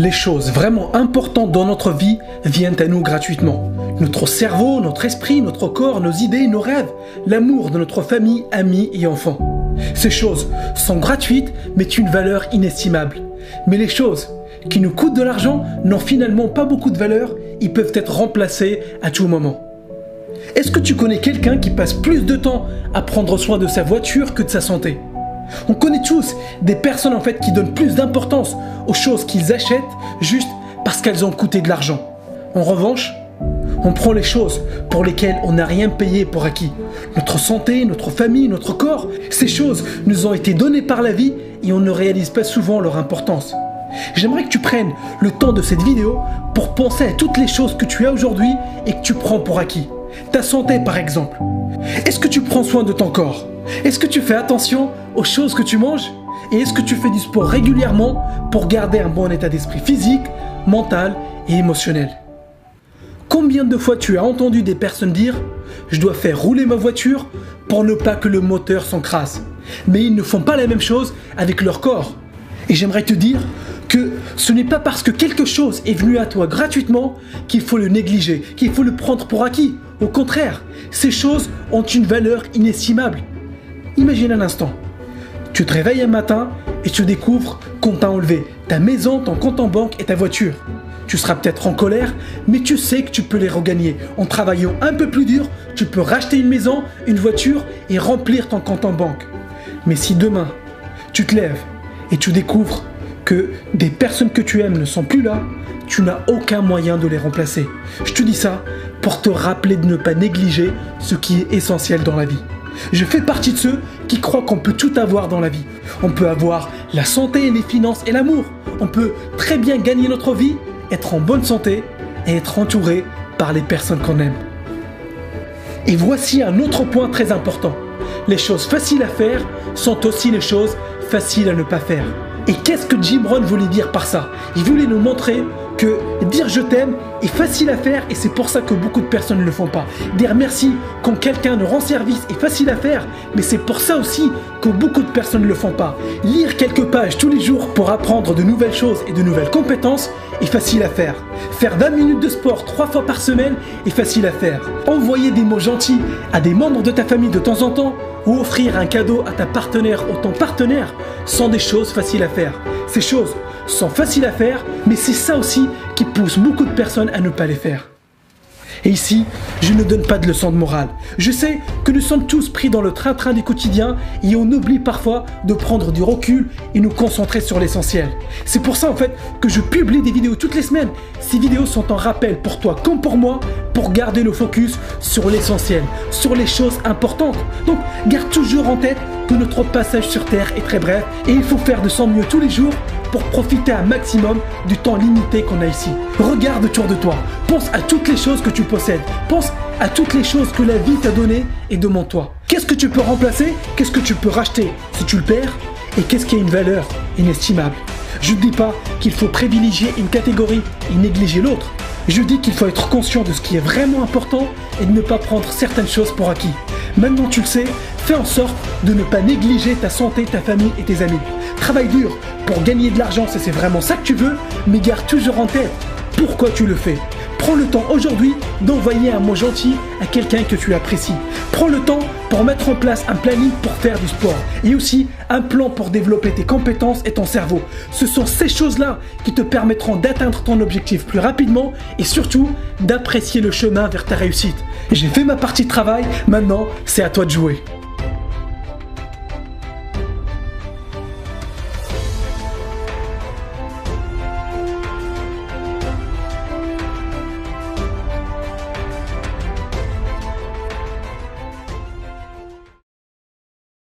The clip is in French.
Les choses vraiment importantes dans notre vie viennent à nous gratuitement. Notre cerveau, notre esprit, notre corps, nos idées, nos rêves, l'amour de notre famille, amis et enfants. Ces choses sont gratuites mais une valeur inestimable. Mais les choses qui nous coûtent de l'argent n'ont finalement pas beaucoup de valeur, ils peuvent être remplacés à tout moment. Est-ce que tu connais quelqu'un qui passe plus de temps à prendre soin de sa voiture que de sa santé ? On connaît tous des personnes qui donnent plus d'importance aux choses qu'ils achètent juste parce qu'elles ont coûté de l'argent. En revanche, on prend les choses pour lesquelles on n'a rien payé pour acquis. Notre santé, notre famille, notre corps, ces choses nous ont été données par la vie et on ne réalise pas souvent leur importance. J'aimerais que tu prennes le temps de cette vidéo pour penser à toutes les choses que tu as aujourd'hui et que tu prends pour acquis. Ta santé par exemple. Est-ce que tu prends soin de ton corps ? Est-ce que tu fais attention aux choses que tu manges ? Et est-ce que tu fais du sport régulièrement pour garder un bon état d'esprit physique, mental et émotionnel ? Combien de fois tu as entendu des personnes dire « Je dois faire rouler ma voiture pour ne pas que le moteur s'encrasse ». Mais ils ne font pas la même chose avec leur corps. Et j'aimerais te dire que ce n'est pas parce que quelque chose est venu à toi gratuitement qu'il faut le négliger, qu'il faut le prendre pour acquis. Au contraire, ces choses ont une valeur inestimable. Imagine un instant, tu te réveilles un matin et tu découvres qu'on t'a enlevé ta maison, ton compte en banque et ta voiture. Tu seras peut-être en colère, mais tu sais que tu peux les regagner. En travaillant un peu plus dur, tu peux racheter une maison, une voiture et remplir ton compte en banque. Mais si demain, tu te lèves et tu découvres que des personnes que tu aimes ne sont plus là, tu n'as aucun moyen de les remplacer. Je te dis ça pour te rappeler de ne pas négliger ce qui est essentiel dans la vie. Je fais partie de ceux qui croient qu'on peut tout avoir dans la vie. On peut avoir la santé, les finances et l'amour. On peut très bien gagner notre vie, être en bonne santé et être entouré par les personnes qu'on aime. Et voici un autre point très important. Les choses faciles à faire sont aussi les choses faciles à ne pas faire. Et qu'est-ce que Jim Rohn voulait dire par ça ? Il voulait nous montrer que dire je t'aime est facile à faire et c'est pour ça que beaucoup de personnes ne le font pas. Dire merci quand quelqu'un nous rend service est facile à faire, mais c'est pour ça aussi que beaucoup de personnes ne le font pas. Lire quelques pages tous les jours pour apprendre de nouvelles choses et de nouvelles compétences est facile à faire. Faire 20 minutes de sport 3 fois par semaine est facile à faire. Envoyer des mots gentils à des membres de ta famille de temps en temps ou offrir un cadeau à ta partenaire ou ton partenaire sont des choses faciles à faire. Ces choses sont faciles à faire, mais c'est ça aussi qui pousse beaucoup de personnes à ne pas les faire. Et ici, je ne donne pas de leçons de morale. Je sais que nous sommes tous pris dans le train-train du quotidien et on oublie parfois de prendre du recul et nous concentrer sur l'essentiel. C'est pour ça que je publie des vidéos toutes les semaines. Ces vidéos sont un rappel pour toi comme pour moi pour garder le focus sur l'essentiel, sur les choses importantes. Donc, garde toujours en tête que notre passage sur Terre est très bref et il faut faire de son mieux tous les jours pour profiter un maximum du temps limité qu'on a ici. Regarde autour de toi, pense à toutes les choses que tu possèdes, pense à toutes les choses que la vie t'a données et demande-toi. Qu'est-ce que tu peux remplacer ? Qu'est-ce que tu peux racheter si tu le perds ? Et qu'est-ce qui a une valeur inestimable ? Je ne dis pas qu'il faut privilégier une catégorie et négliger l'autre. Je dis qu'il faut être conscient de ce qui est vraiment important et de ne pas prendre certaines choses pour acquis. Maintenant tu le sais, fais en sorte de ne pas négliger ta santé, ta famille et tes amis. Travaille dur pour gagner de l'argent si c'est vraiment ça que tu veux, mais garde toujours en tête pourquoi tu le fais. Prends le temps aujourd'hui d'envoyer un mot gentil à quelqu'un que tu apprécies. Prends le temps pour mettre en place un planning pour faire du sport et aussi un plan pour développer tes compétences et ton cerveau. Ce sont ces choses-là qui te permettront d'atteindre ton objectif plus rapidement et surtout d'apprécier le chemin vers ta réussite. J'ai fait ma partie de travail, maintenant c'est à toi de jouer.